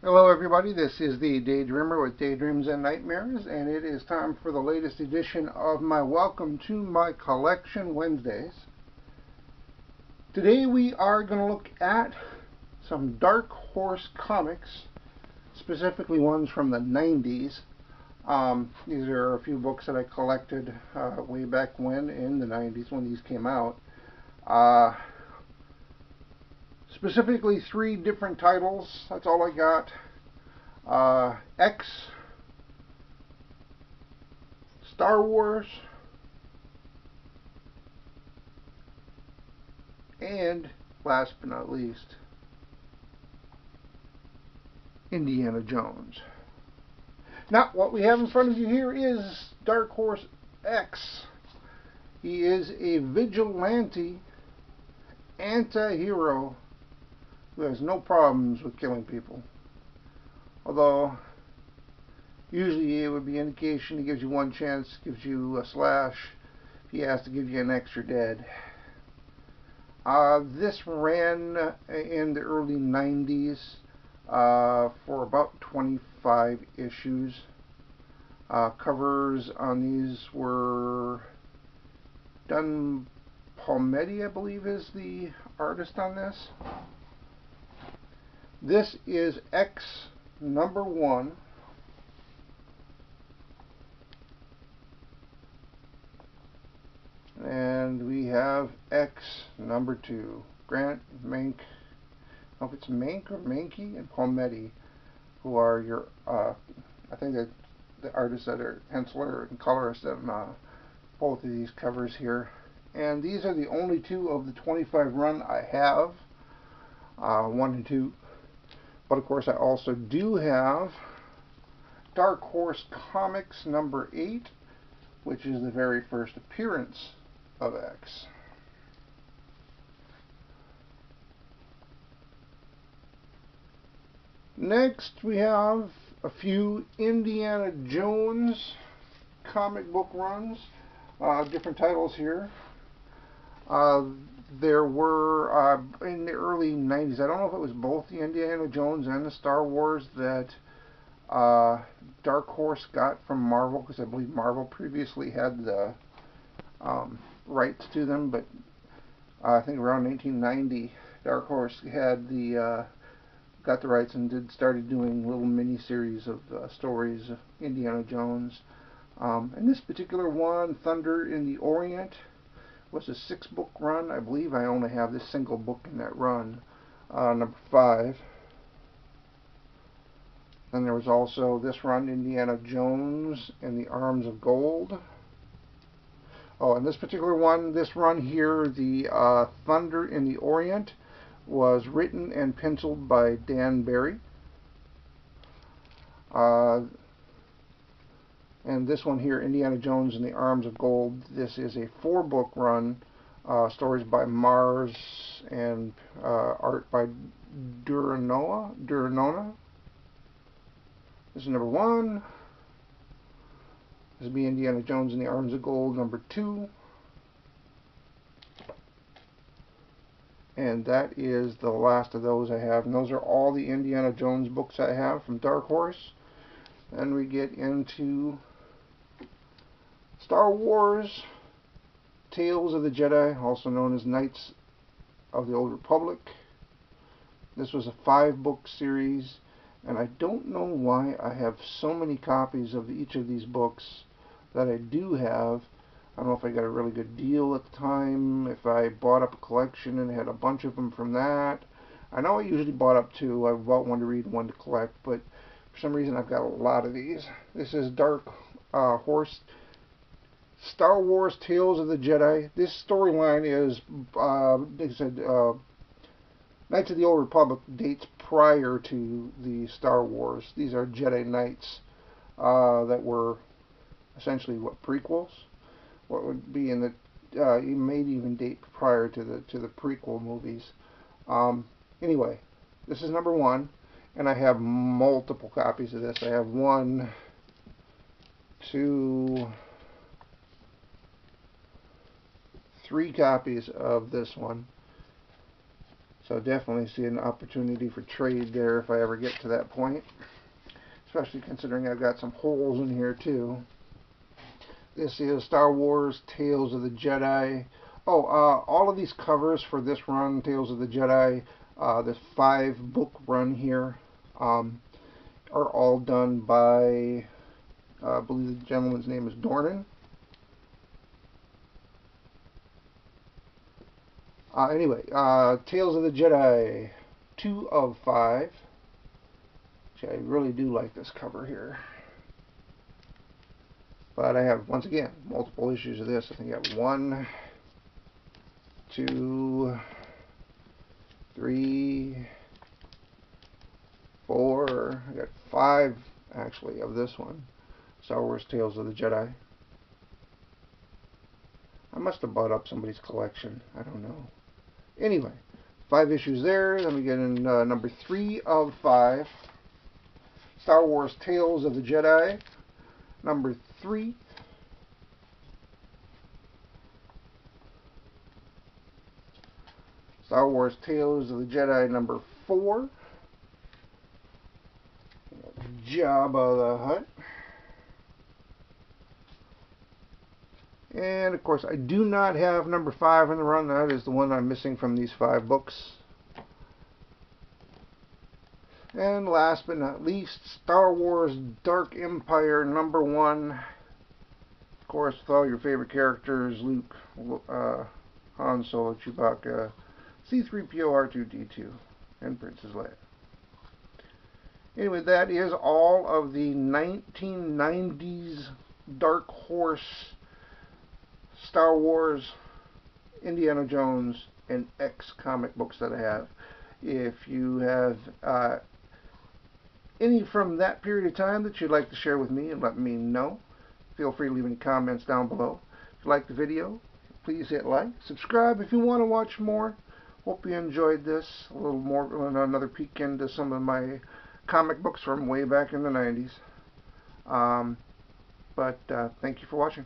Hello everybody, this is the Daydreamer with Daydreams and Nightmares, and it is time for the latest edition of my Welcome to My Collection Wednesdays. Today we are going to look at some Dark Horse comics, specifically ones from the 90s. These are a few books that I collected way back when, in the 90s, when these came out. Specifically 3 different titles, that's all I got. X, Star Wars, and last but not least, Indiana Jones. Now, what we have in front of you here is Dark Horse X. He is a vigilante anti-hero who has no problems with killing people. Although, usually it would be indication he gives you one chance, gives you a slash. If he has to give you an X, you're dead. This ran in the early 90s for about 25 issues. Covers on these were done. Palmetti, I believe, is the artist on this. This is X number 1. And we have X number 2. Grant, Mank, I don't know if it's Mank or Mankey, and Palmetti, who are your, I think that the artists that are penciler and colorist on both of these covers here. And these are the only 2 of the 25 run I have, 1 and 2. But of course I also do have Dark Horse Comics number 8, which is the very first appearance of X. Next we have a few Indiana Jones comic book runs, different titles here. There were, in the early 90s, I don't know if it was both the Indiana Jones and the Star Wars that Dark Horse got from Marvel, because I believe Marvel previously had the rights to them, but I think around 1990 Dark Horse had got the rights and started doing little mini-series of stories of Indiana Jones. And this particular one, Thunder in the Orient, was a 6-book run. I believe I only have this single book in that run, number 5. Then there was also this run, Indiana Jones in the Arms of Gold. Oh, and this particular one, this run here, the Thunder in the Orient, was written and penciled by Dan Barry. And this one here, Indiana Jones in the Arms of Gold, this is a 4-book run, stories by Mars and art by Duranona. This is number 1. This will be Indiana Jones in the Arms of Gold, number 2. And that is the last of those I have. And those are all the Indiana Jones books I have from Dark Horse. Then we get into Star Wars, Tales of the Jedi, also known as Knights of the Old Republic. This was a 5-book series, and I don't know why I have so many copies of each of these books that I do have. I don't know if I got a really good deal at the time, if I bought up a collection and had a bunch of them from that. I know I usually bought up 2. I bought one to read and one to collect, but for some reason I've got a lot of these. This is Dark Horse, Star Wars Tales of the Jedi. This storyline is, like I said, Knights of the Old Republic dates prior to the Star Wars. These are Jedi Knights that were essentially, what, prequels? What would be in the, it may even date prior to the prequel movies. Anyway, this is number 1, and I have multiple copies of this. I have 1, 2, 3 copies of this one. So definitely see an opportunity for trade there if I ever get to that point. Especially considering I've got some holes in here too. This is Star Wars Tales of the Jedi. Oh, all of these covers for this run, Tales of the Jedi, this 5-book run here, are all done by, I believe the gentleman's name is Dornan. Anyway, Tales of the Jedi 2 of 5. I really do like this cover here. But I have, once again, multiple issues of this. I think I have 1, 2, 3, 4. I got 5, actually, of this one. Star Wars Tales of the Jedi. I must have bought up somebody's collection. I don't know. Anyway, 5 issues there. Then we get in number 3 of 5. Star Wars Tales of the Jedi, number 3. Star Wars Tales of the Jedi, number 4. Jabba the Hutt. And of course, I do not have number 5 in the run. That is the one I'm missing from these 5 books. And last but not least, Star Wars Dark Empire number 1. Of course, with all your favorite characters, Luke, Han Solo, Chewbacca, C-3PO, R2-D2, and Princess Leia. Anyway, that is all of the 1990s Dark Horse, Star Wars, Indiana Jones, and X comic books that I have. If you have any from that period of time that you'd like to share with me and let me know, feel free to leave any comments down below. If you like the video, please hit like. Subscribe if you want to watch more. Hope you enjoyed this. A little more, another peek into some of my comic books from way back in the 90s. Thank you for watching.